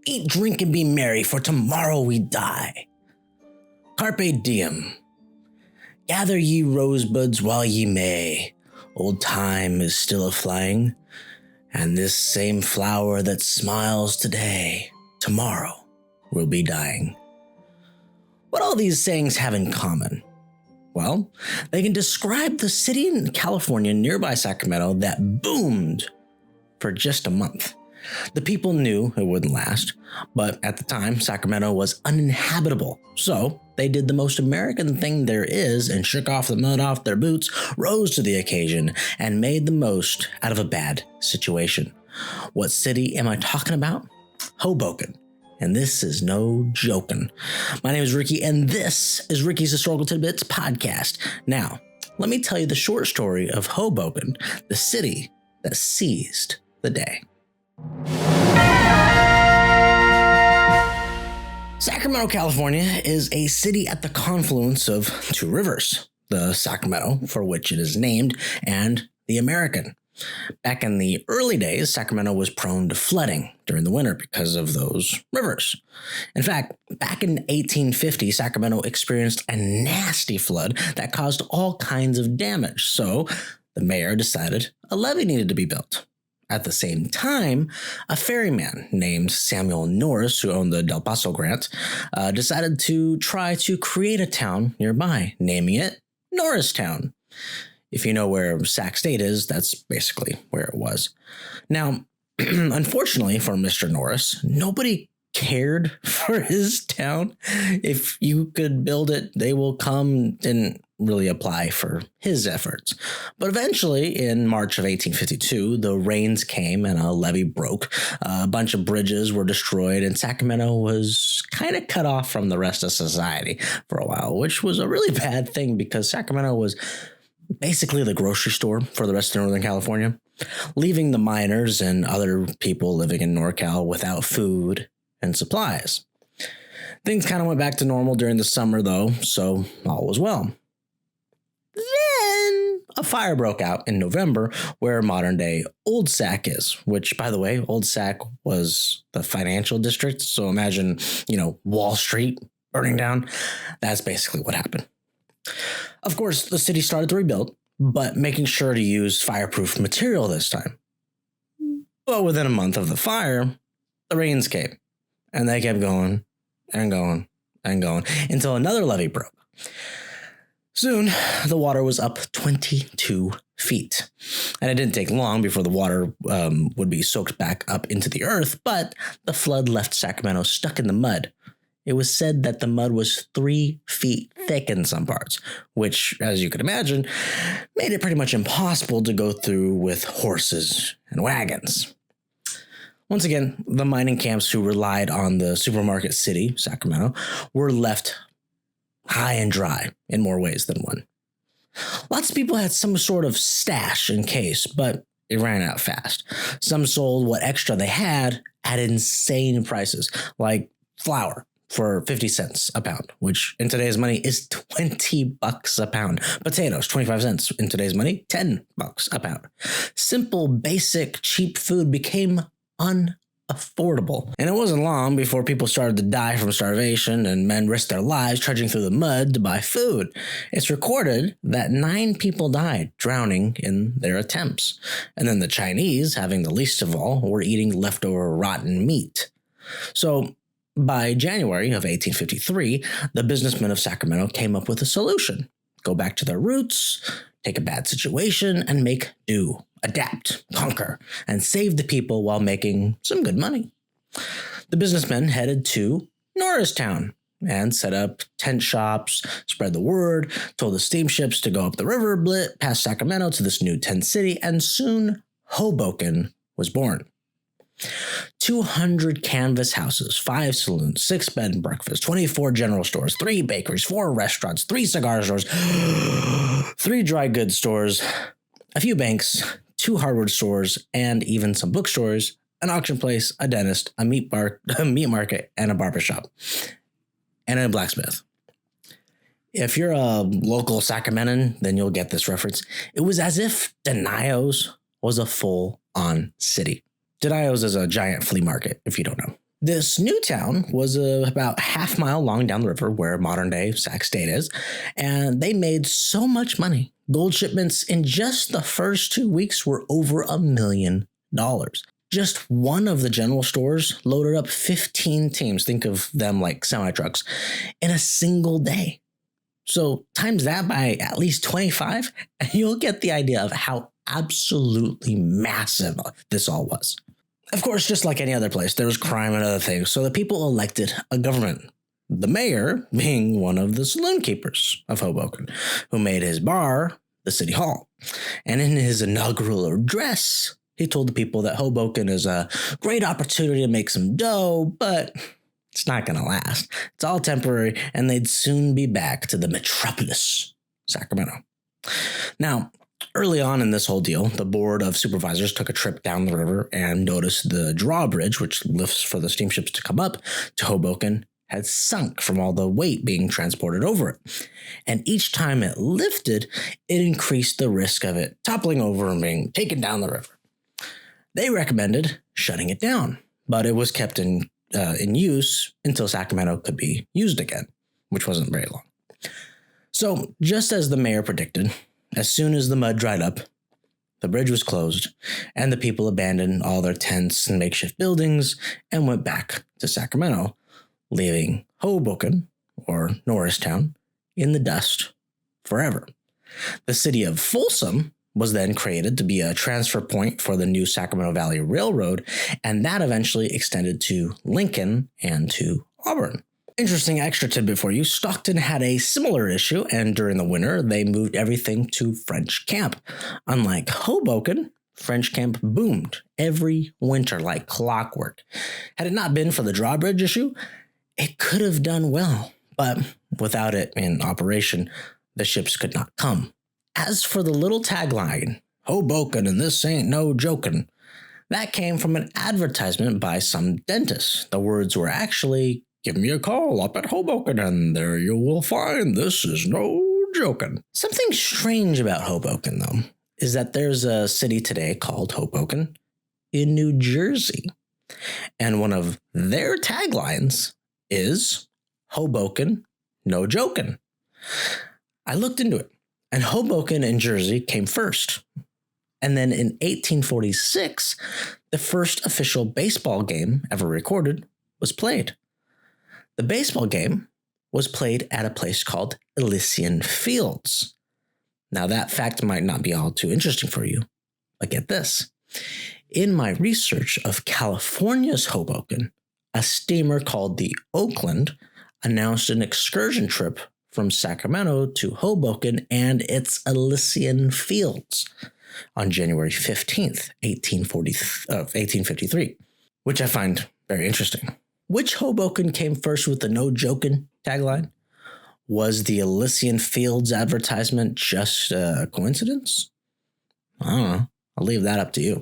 Eat, drink, and be merry, for tomorrow we die. Carpe diem. Gather ye rosebuds while ye may. Old time is still a-flying, and this same flower that smiles today, tomorrow will be dying. What all these sayings have in common? Well, they can describe the city in California nearby Sacramento that boomed for just a month. The people knew it wouldn't last, but at the time, Sacramento was uninhabitable. So they did the most American thing there is and shook off the mud off their boots, rose to the occasion, and made the most out of a bad situation. What city am I talking about? Hoboken. And this is no joking. My name is Ricky, and this is Ricky's Historical Tidbits podcast. Now, let me tell you the short story of Hoboken, the city that seized the day. Sacramento, California is a city at the confluence of two rivers, the Sacramento, for which it is named, and the American. Back in the early days, Sacramento was prone to flooding during the winter because of those rivers. In fact, back in 1850, Sacramento experienced a nasty flood that caused all kinds of damage, so the mayor decided a levee needed to be built. At the same time, a ferryman named Samuel Norris, who owned the Del Paso Grant, decided to try to create a town nearby, naming it Norristown. If you know where Sac State is, that's basically where it was. Now, unfortunately for Mr. Norris, nobody cared for his town. If you could build it, they will come, didn't really apply for his efforts. But eventually, in March of 1852, the rains came and a levee broke. A bunch of bridges were destroyed, and Sacramento was kind of cut off from the rest of society for a while, which was a really bad thing because Sacramento was basically the grocery store for the rest of Northern California, leaving the miners and other people living in NorCal without food and supplies. Things kind of went back to normal during the summer, though, so all was well. Then a fire broke out in November where modern-day Old Sac is, which, by the way, Old Sac was the financial district, so imagine, Wall Street burning down. That's basically what happened. Of course, the city started to rebuild, but making sure to use fireproof material this time. But within a month of the fire, the rains came, and they kept going and going and going until another levee broke. Soon, the water was up 22 feet, and it didn't take long before the water would be soaked back up into the earth, but the flood left Sacramento stuck in the mud. It was said that the mud was 3 feet thick in some parts, which, as you could imagine, made it pretty much impossible to go through with horses and wagons. Once again, the mining camps who relied on the supermarket city, Sacramento, were left high and dry in more ways than one. Lots of people had some sort of stash in case, but it ran out fast. Some sold what extra they had at insane prices, like flour for 50 cents a pound, which in today's money is $20 a pound. Potatoes, 25 cents in today's money, $10 a pound. Simple, basic, cheap food became unaffordable. And it wasn't long before people started to die from starvation and men risked their lives trudging through the mud to buy food. It's recorded that 9 people died drowning in their attempts. And then the Chinese, having the least of all, were eating leftover rotten meat. So by January of 1853, the businessmen of Sacramento came up with a solution. Go back to their roots, take a bad situation, and make do, adapt, conquer, and save the people while making some good money. The businessmen headed to Norristown and set up tent shops, spread the word, told the steamships to go up the river, blit past Sacramento to this new tent city, and soon Hoboken was born. 200 canvas houses, 5 saloons, 6 bed and breakfast, 24 general stores, 3 bakeries, 4 restaurants, 3 cigar stores, 3 dry goods stores, a few banks, 2 hardware stores, and even some bookstores, an auction place, a dentist, a meat market, and a barbershop, and a blacksmith. If you're a local Sacramentan, then you'll get this reference. It was as if Denios was a full-on city. Denios is a giant flea market, if you don't know. This new town was about half mile long down the river where modern day Sac State is, and they made so much money. Gold shipments in just the first 2 weeks were over $1 million. Just one of the general stores loaded up 15 teams, think of them like semi-trucks, in a single day. So times that by at least 25, and you'll get the idea of how absolutely massive this all was. Of course, just like any other place, there was crime and other things, so the people elected a government. The mayor being one of the saloon-keepers of Hoboken, who made his bar the city hall. And in his inaugural address, he told the people that Hoboken is a great opportunity to make some dough, but it's not going to last. It's all temporary, and they'd soon be back to the metropolis, Sacramento. Now, early on in this whole deal, the Board of Supervisors took a trip down the river and noticed the Drawbridge, which lifts for the steamships to come up to Hoboken, had sunk from all the weight being transported over it. And each time it lifted, it increased the risk of it toppling over and being taken down the river. They recommended shutting it down, but it was kept in use until Sacramento could be used again, which wasn't very long. So, just as the mayor predicted, as soon as the mud dried up, the bridge was closed, and the people abandoned all their tents and makeshift buildings and went back to Sacramento, leaving Hoboken, or Norristown, in the dust forever. The city of Folsom was then created to be a transfer point for the new Sacramento Valley Railroad, and that eventually extended to Lincoln and to Auburn. Interesting extra tidbit for you, Stockton had a similar issue, and during the winter, they moved everything to French Camp. Unlike Hoboken, French Camp boomed every winter like clockwork. Had it not been for the Drawbridge issue, it could have done well, but without it in operation, the ships could not come. As for the little tagline, Hoboken and this ain't no jokin', that came from an advertisement by some dentist. The words were actually, give me a call up at Hoboken and there you will find this is no jokin'. Something strange about Hoboken, though, is that there's a city today called Hoboken in New Jersey. And one of their taglines is Hoboken, no jokin'. I looked into it, and Hoboken in Jersey came first. And then in 1846, the first official baseball game ever recorded was played. The baseball game was played at a place called Elysian Fields. Now, that fact might not be all too interesting for you, but get this. In my research of California's Hoboken, a steamer called the Oakland announced an excursion trip from Sacramento to Hoboken and its Elysian Fields on January 15th, 1853, which I find very interesting. Which Hoboken came first with the no jokin' tagline? Was the Elysian Fields advertisement just a coincidence? I don't know. I'll leave that up to you.